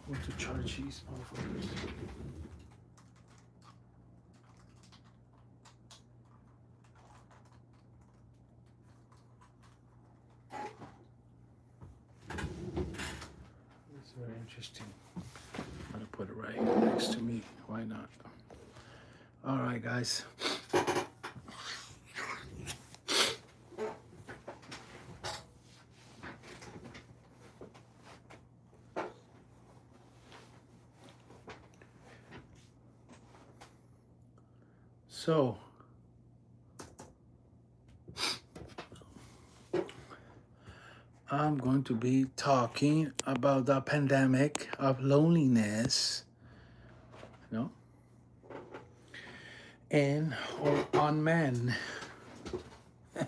Want to charge these motherfuckers? It's very interesting. I'm gonna put it right next to me. Why not? All right, guys. So, I'm going to be talking about the pandemic of loneliness, you know, and or on men. God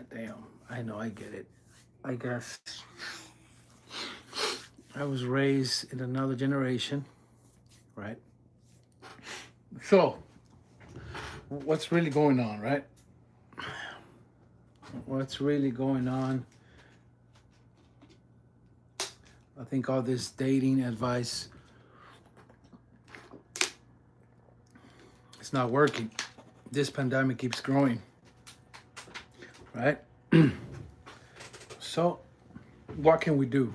damn, I know, I get it. I guess I was raised in another generation, right? So, what's really going on, right? What's really going on? I think all this dating advice it's not working. This pandemic keeps growing, right? So, what can we do?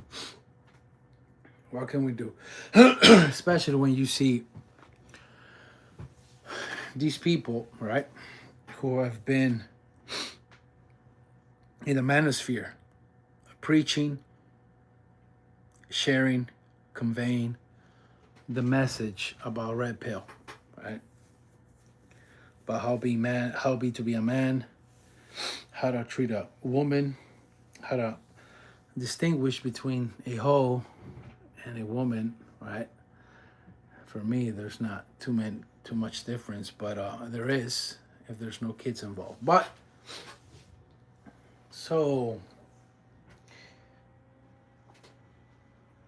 What can we do? Especially when you see these people, right, who have been in the manosphere, preaching, sharing, conveying the message about red pill, right? About how be to be a man, how to treat a woman, how to distinguish between a hoe and a woman, right? For me, there's not too much difference, but there is if there's no kids involved. But so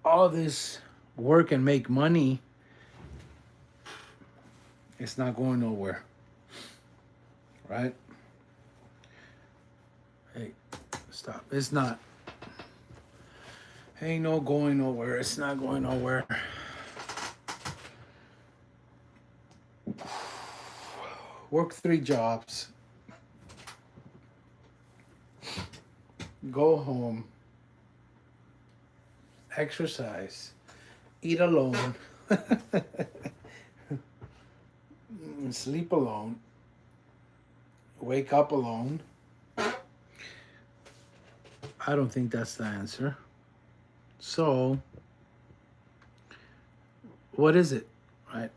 all this work and make money, it's not going nowhere, right? Hey, stop. It's not. Ain't no going nowhere. It's not going nowhere. Work 3 jobs. Go home. Exercise. Eat alone. Sleep alone. Wake up alone. I don't think that's the answer. So, what is it, right?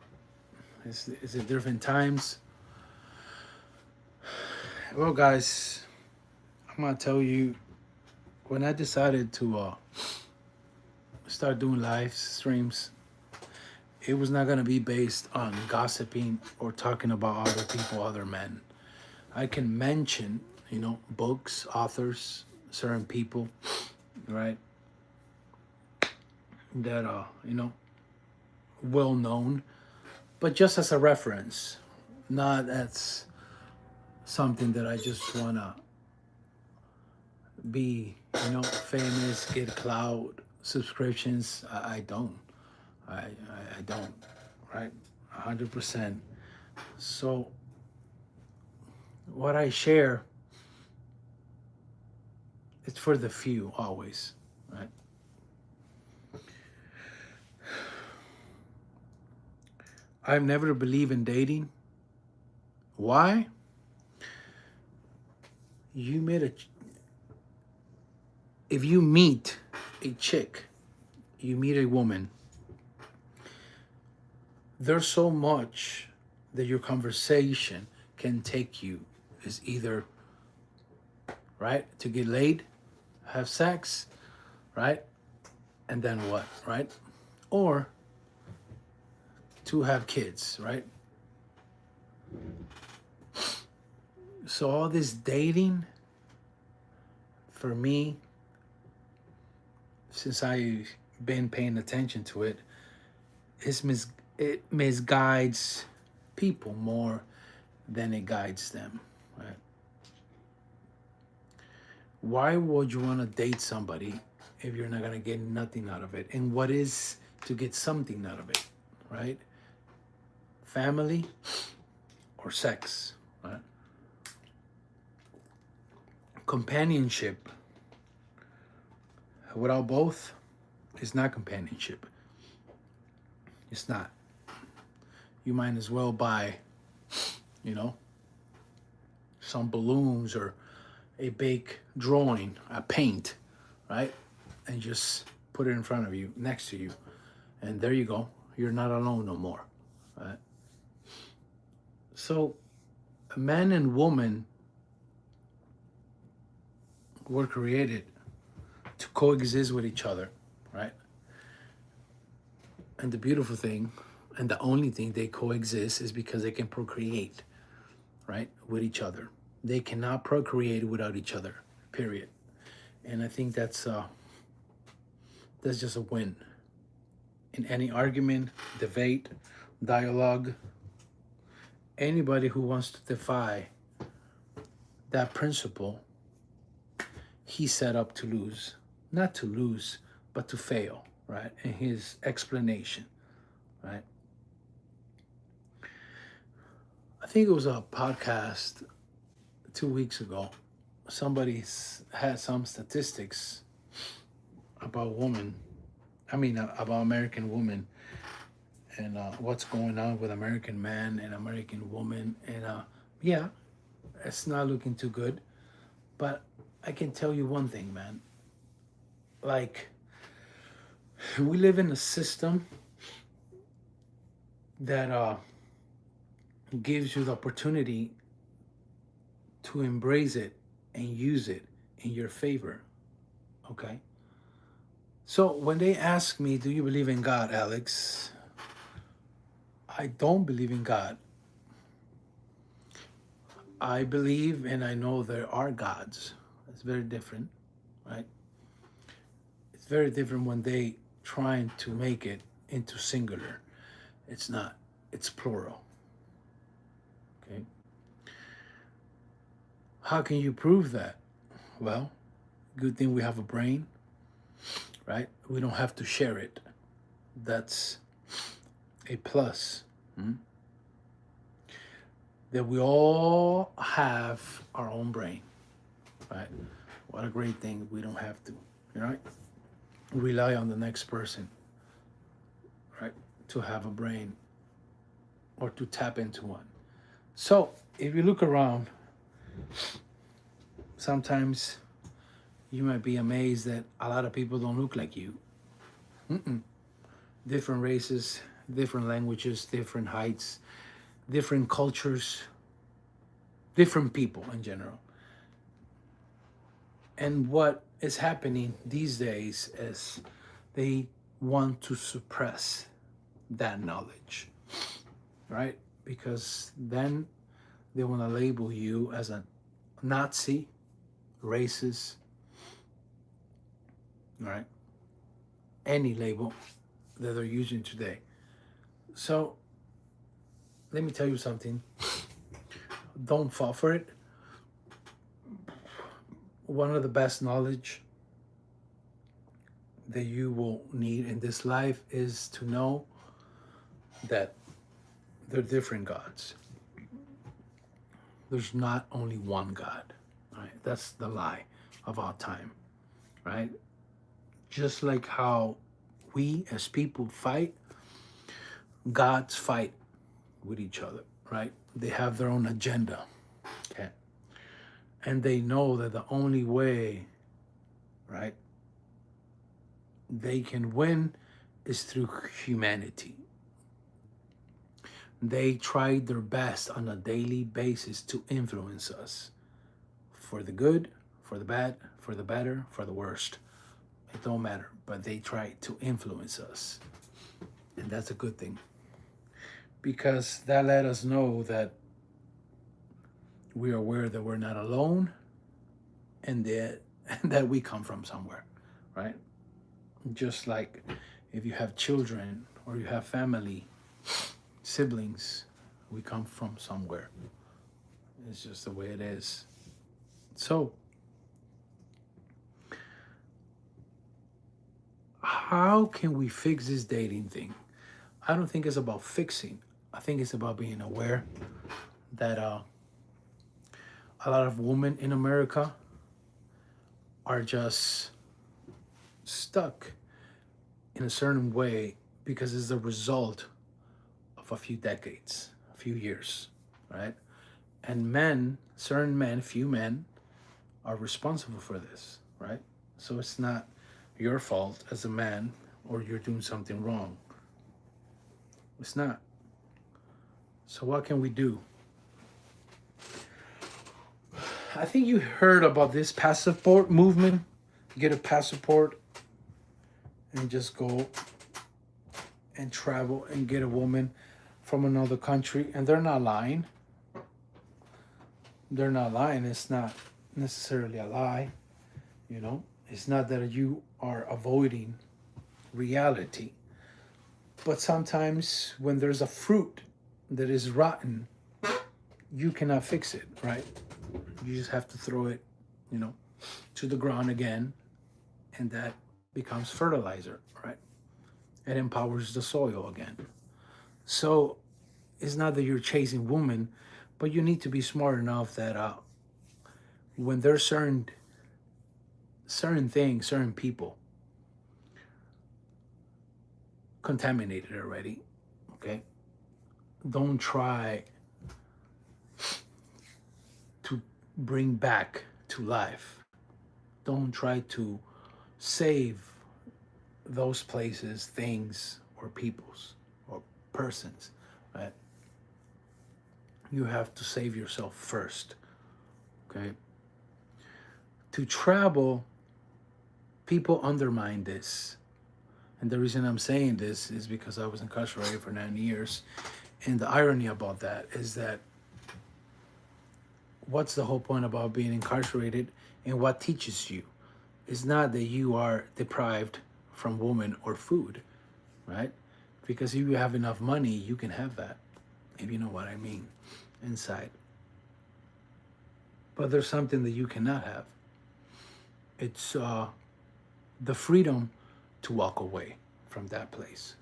Is it different times? Well, guys, I'm gonna tell you when I decided to start doing live streams, it was not gonna be based on gossiping or talking about other people, other men. I can mention, books, authors, certain people, right? That well known, but just as a reference, not as something that I just wanna be, famous, get cloud subscriptions. I don't. I don't. Right? 100%. So what I share is for the few always. Right? I've never believed in dating. Why? You made a. If you meet a chick, you meet a woman, there's so much that your conversation can take you is either right to get laid, have sex, right, and then what, right, or to have kids, right? So all this dating, for me, since I've been paying attention to it, it misguides people more than it guides them, right? Why would you want to date somebody if you're not gonna get nothing out of it? And what is to get something out of it, right? Family or sex, right? Companionship without both is not companionship. It's not. You might as well buy, you know, some balloons or a big drawing, a paint, right? And just put it in front of you, next to you. And there you go. You're not alone no more, right? So, a man and woman were created to coexist with each other, right? And the beautiful thing, and the only thing they coexist is because they can procreate, right, with each other. They cannot procreate without each other, period. And I think that's just a win. In any argument, debate, dialogue, anybody who wants to defy that principle, he's set up to lose. Not to lose, but to fail, right? In his explanation, right? I think it was a podcast 2 weeks ago. Somebody had some statistics about women. About American women and what's going on with American men and American women. And yeah, it's not looking too good. But I can tell you one thing, man. Like, we live in a system that gives you the opportunity to embrace it and use it in your favor. Okay? So when they ask me, do you believe in God, Alex? I don't believe in God. I believe and I know there are gods. It's very different, right? It's very different when they trying to make it into singular. It's not. It's plural. Okay. How can you prove that? Well, good thing we have a brain, right? We don't have to share it. That's a plus. That we all have our own brain, right? What a great thing. We don't have to, right? Rely on the next person, right? To have a brain or to tap into one. So if you look around, sometimes you might be amazed that a lot of people don't look like you. Different races, different languages, different heights, different cultures, different people in general. And what is happening these days is they want to suppress that knowledge, right? Because then they want to label you as a Nazi, racist, right? Any label that they're using today. So let me tell you something. Don't fall for it. One of the best knowledge that you will need in this life is to know that there are different gods. There's not only one God, right? That's the lie of our time, right? Just like how we as people fight, gods fight with each other, right? They have their own agenda, okay? And they know that the only way, right, they can win is through humanity. They try their best on a daily basis to influence us for the good, for the bad, for the better, for the worst. It don't matter, but they try to influence us. And that's a good thing, because that let us know that we are aware that we're not alone and that we come from somewhere, right? Just like if you have children or you have family, siblings, we come from somewhere. It's just the way it is. So how can we fix this dating thing? I don't think it's about fixing. I think it's about being aware that a lot of women in America are just stuck in a certain way because it's the result of a few decades, a few years, right? And men, certain men, few men, are responsible for this, right? So it's not your fault as a man or you're doing something wrong. It's not. So what can we do? I think you heard about this passport movement. You get a passport and just go and travel and get a woman from another country. And they're not lying. They're not lying. It's not necessarily a lie. You know, it's not that you are avoiding reality. But sometimes when there's a fruit that is rotten, you cannot fix it, right? You just have to throw it, you know, to the ground again, and that becomes fertilizer, right? It empowers the soil again. So it's not that you're chasing women, but you need to be smart enough that when there's certain things, certain people contaminated already, okay? Don't try to bring back to life. Don't try to save those places, things, or peoples, or persons, right? You have to save yourself first, okay? To travel, people undermine this. And the reason I'm saying this is because I was incarcerated for 9 years. And the irony about that is that what's the whole point about being incarcerated and what teaches you? It's not that you are deprived from women or food, right? Because if you have enough money, you can have that, if you know what I mean, inside. But there's something that you cannot have. It's the freedom to walk away from that place,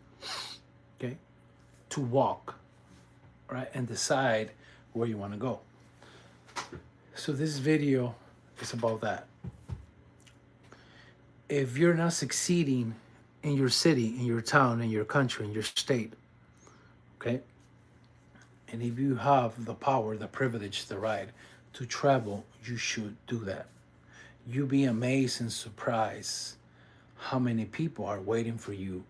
okay? To walk, right? And decide where you want to go. So this video is about that. If you're not succeeding in your city, in your town, in your country, in your state, okay? And if you have the power, the privilege, the right to travel, you should do that. You'll be amazed and surprised how many people are waiting for you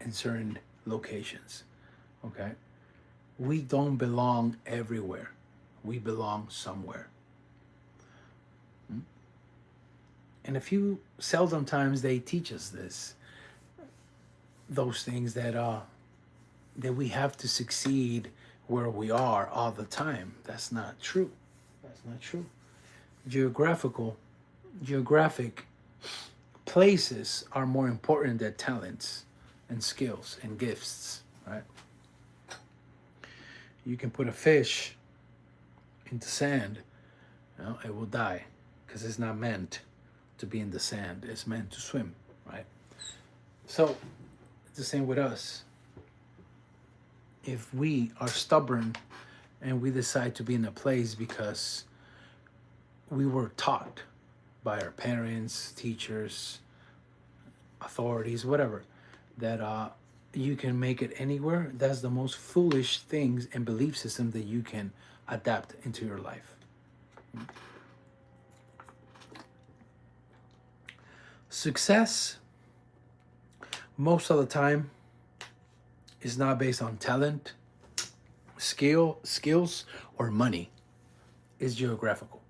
in certain locations, okay? We don't belong everywhere. We belong somewhere. And a few seldom times they teach us this, those things that we have to succeed where we are all the time. That's not true. That's not true. Geographic places are more important than talents and skills and gifts, right? You can put a fish into sand, you know, it will die because it's not meant to be in the sand. It's meant to swim, right? So it's the same with us. If we are stubborn and we decide to be in a place because we were taught by our parents, teachers, authorities, whatever, that you can make it anywhere, that's the most foolish things and belief system that you can adapt into your life. Success, most of the time, is not based on talent, skills, or money. It's geographical.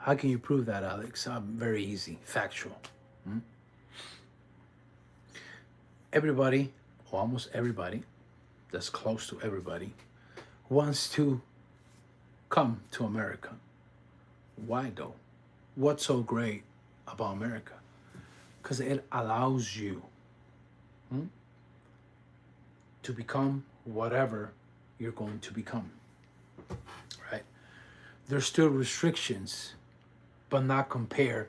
How can you prove that, Alex? Very easy, factual. Everybody, or almost everybody, that's close to everybody, wants to come to America. Why though? What's so great about America? Because it allows you to become whatever you're going to become, right? There's still restrictions, but not compared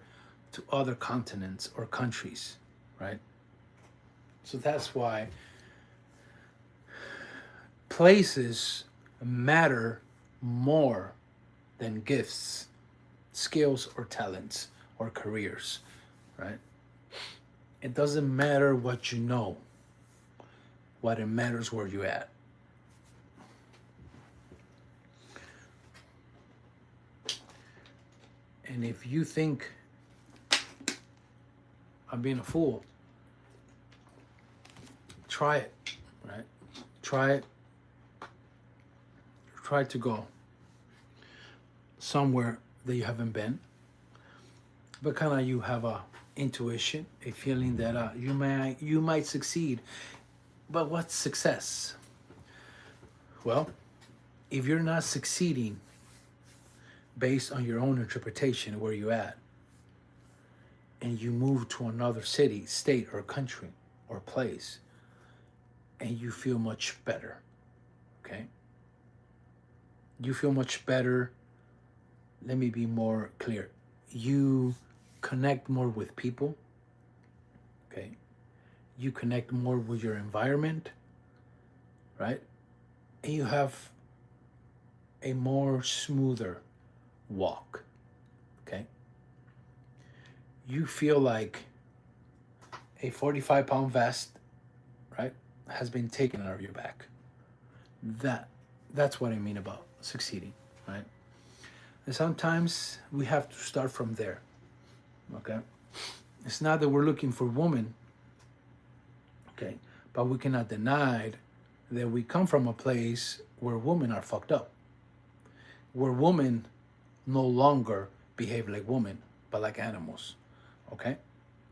to other continents or countries, right? So that's why places matter more than gifts, skills, or talents or careers, right? It doesn't matter what you know, what it matters where you at. And if you think I'm being a fool, try it, right? Try it. Try to go somewhere that you haven't been, but kind of you have a intuition, a feeling that you might succeed. But what's success? Well, if you're not succeeding based on your own interpretation where you at, and you move to another city, state, or country or place, and you feel much better, okay? You feel much better. Let me be more clear. You connect more with people, okay? You connect more with your environment, right? And you have a more smoother walk, okay? You feel like a 45-pound vest, right, has been taken out of your back. That's what I mean about succeeding, right? And sometimes we have to start from there, okay? It's not that we're looking for women, okay, but we cannot deny that we come from a place where women are fucked up, where women no longer behave like women, but like animals, okay?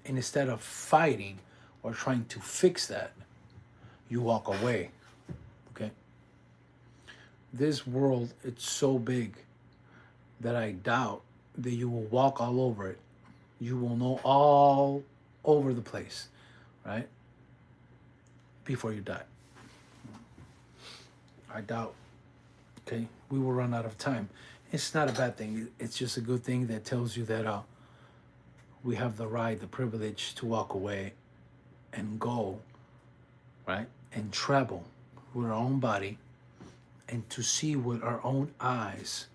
And instead of fighting or trying to fix that, you walk away, okay? This world, it's so big that I doubt that you will walk all over it. You will know all over the place, right? Before you die. I doubt, okay? We will run out of time. It's not a bad thing. It's just a good thing that tells you that we have the right, the privilege to walk away and go, right? And travel with our own body and to see with our own eyes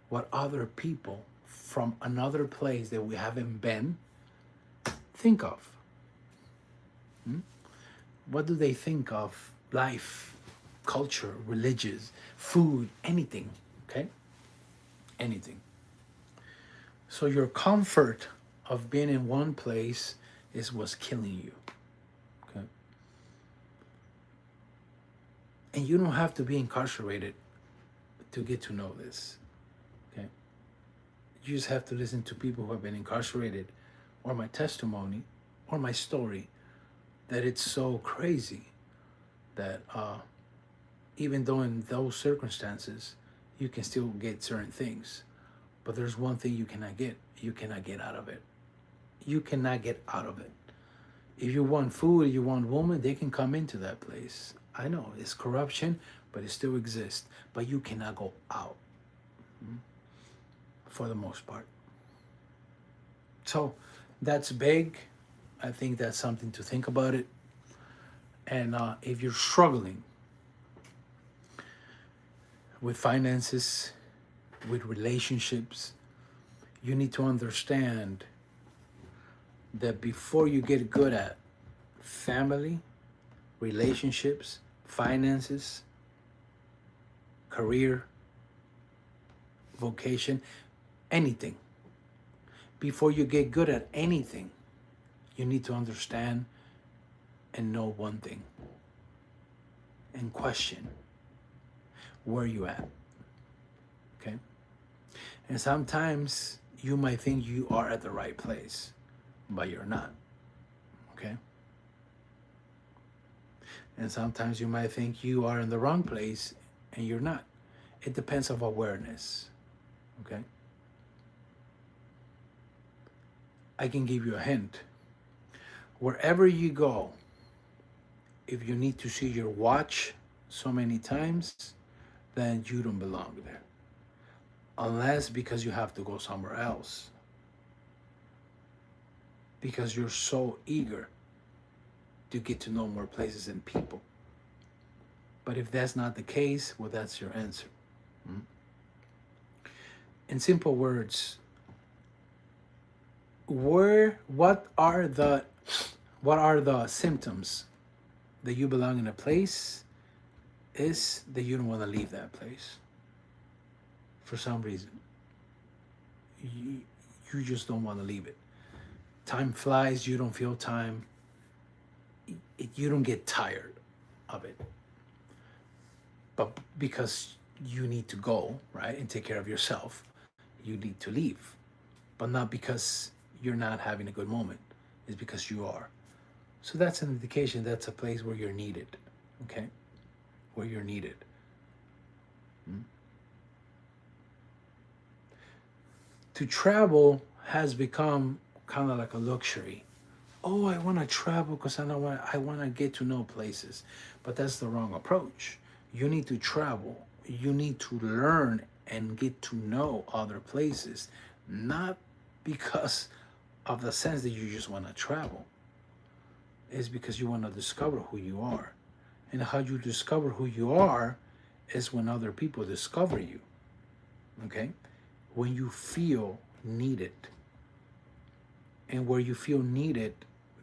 what other people from another place that we haven't been think of. What do they think of life, culture, religions, food, anything, okay? Anything. So your comfort of being in one place is what's killing you, okay? And you don't have to be incarcerated to get to know this, okay? You just have to listen to people who have been incarcerated, or my testimony, or my story, that it's so crazy that even though in those circumstances, you can still get certain things. But there's one thing you cannot get. You cannot get out of it. You cannot get out of it. If you want food, you want woman, they can come into that place. I know it's corruption, but it still exists. But you cannot go out, for the most part. So that's big. I think that's something to think about it. And if you're struggling with finances, with relationships, you need to understand that before you get good at family, relationships, finances, career, vocation, anything, before you get good at anything, you need to understand and know one thing and question where you at, okay? And sometimes you might think you are at the right place, but you're not, okay? And sometimes you might think you are in the wrong place and you're not. It depends on awareness, okay? I can give you a hint. Wherever you go, if you need to see your watch so many times, then you don't belong there. Unless because you have to go somewhere else. because you're so eager to get to know more places and people. But if that's not the case, well, that's your answer. In simple words, what are the symptoms that you belong in a place is that you don't want to leave that place for some reason. You just don't want to leave it. Time flies, you don't feel time. You don't get tired of it. But because you need to go, right, and take care of yourself, you need to leave. But not because you're not having a good moment. It's because you are. So that's an indication that's a place where you're needed, okay? Where you're needed. To travel has become kind of like a luxury. Oh, I want to travel because I want to get to know places. But that's the wrong approach. You need to travel. You need to learn and get to know other places, not because of the sense that you just want to travel. It's because you want to discover who you are. And how you discover who you are is when other people discover you. Okay? When you feel needed. And where you feel needed,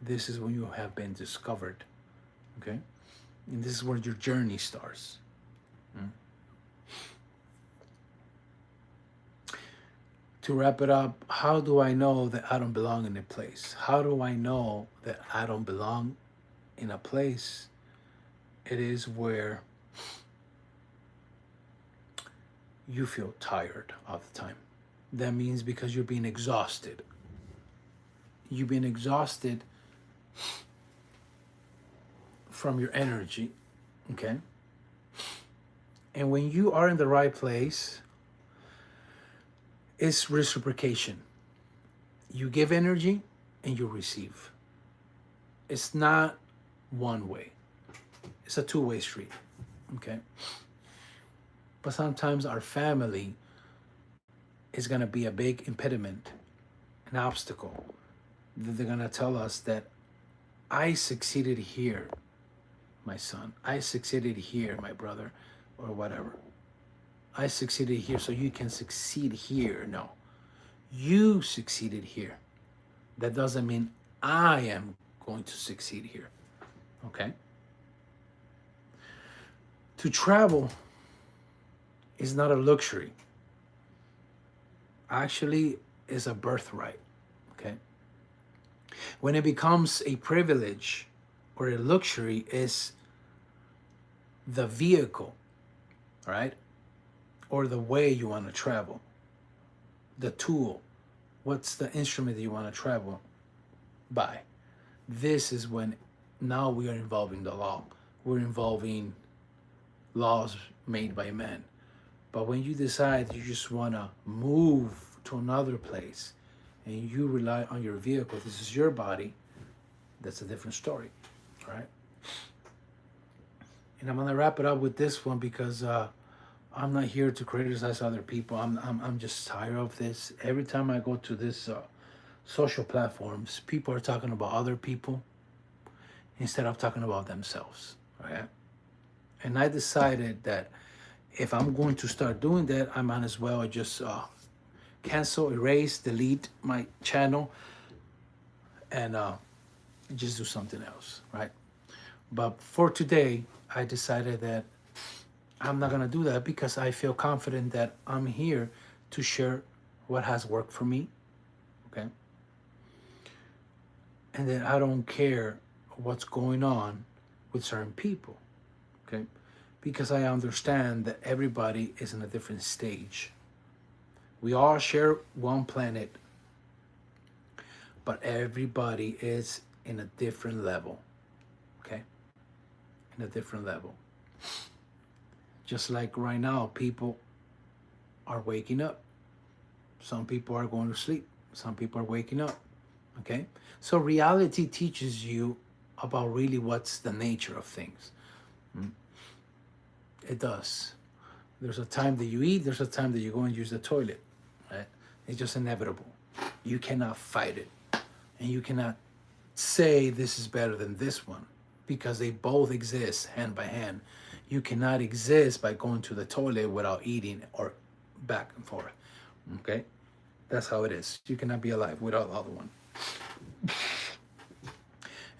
this is when you have been discovered. Okay? And this is where your journey starts. To wrap it up, how do I know that I don't belong in a place? How do I know that I don't belong in a place? It is where you feel tired all the time. That means because you're being exhausted. You've been exhausted from your energy, okay? And when you are in the right place, it's reciprocation. You give energy and you receive. It's not one way. It's a two-way street, okay? But sometimes our family is going to be a big impediment, an obstacle. They're going to tell us that I succeeded here, my son. I succeeded here, my brother, or whatever. I succeeded here, so you can succeed here. No. You succeeded here. That doesn't mean I am going to succeed here. Okay? To travel is not a luxury. Actually, it's a birthright. Okay? When it becomes a privilege or a luxury, is the vehicle, right? Or the way you want to travel, the tool. What's the instrument that you want to travel by? This is when now we are involving the law. We're involving laws made by men. But when you decide you just want to move to another place and you rely on your vehicle, this is your body, that's a different story, all right? And I'm going to wrap it up with this one because I'm not here to criticize other people. I'm just tired of this. Every time I go to this social platforms, people are talking about other people instead of talking about themselves, right? And I decided that if I'm going to start doing that, I might as well just cancel, erase, delete my channel, and just do something else, right? But for today, I decided that I'm not going to do that because I feel confident that I'm here to share what has worked for me, okay? And that I don't care what's going on with certain people, okay? Because I understand that everybody is in a different stage. We all share one planet, but everybody is in a different level, okay? In a different level. Just like right now, people are waking up. Some people are going to sleep. Some people are waking up, okay? So reality teaches you about really what's the nature of things. It does. There's a time that you eat, there's a time that you go and use the toilet, right? It's just inevitable. You cannot fight it. And you cannot say this is better than this one because they both exist hand by hand. You cannot exist by going to the toilet without eating or back and forth. Okay? That's how it is. You cannot be alive without the other one.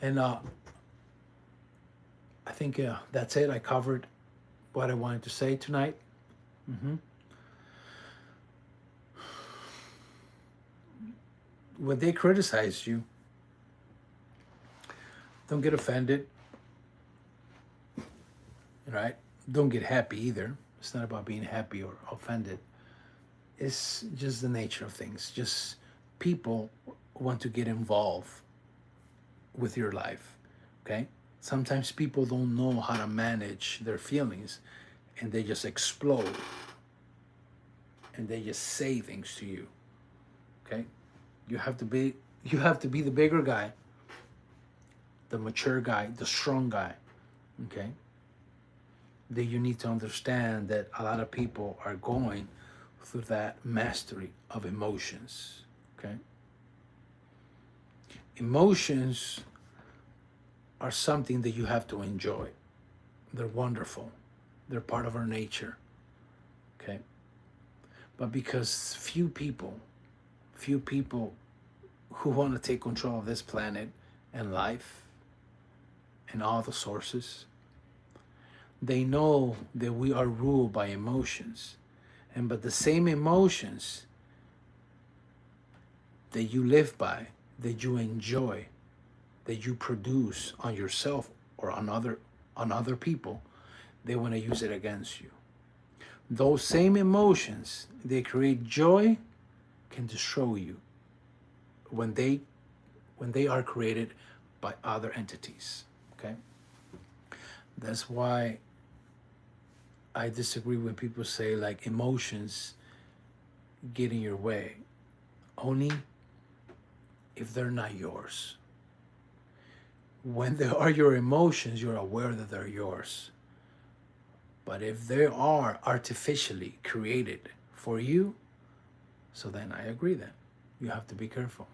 And I think that's it. I covered what I wanted to say tonight. When they criticize you, don't get offended, right? Don't get happy either. It's not about being happy or offended. It's just the nature of things. Just people want to get involved with your life, okay? Sometimes people don't know how to manage their feelings and they just explode and they just say things to you, okay? You have to be the bigger guy, the mature guy, the strong guy, okay? That you need to understand that a lot of people are going through that mastery of emotions, okay? Emotions are something that you have to enjoy. They're wonderful. They're part of our nature, okay? But because few people who want to take control of this planet and life and all the sources, they know that we are ruled by emotions. And but the same emotions that you live by, that you enjoy, that you produce on yourself or on other people, they want to use it against you. Those same emotions, they create joy, can destroy you when they are created by other entities. Okay? That's why I disagree when people say like emotions get in your way. Only if they're not yours. When they are your emotions, you're aware that they're yours. But if they are artificially created for you, so then I agree that you have to be careful.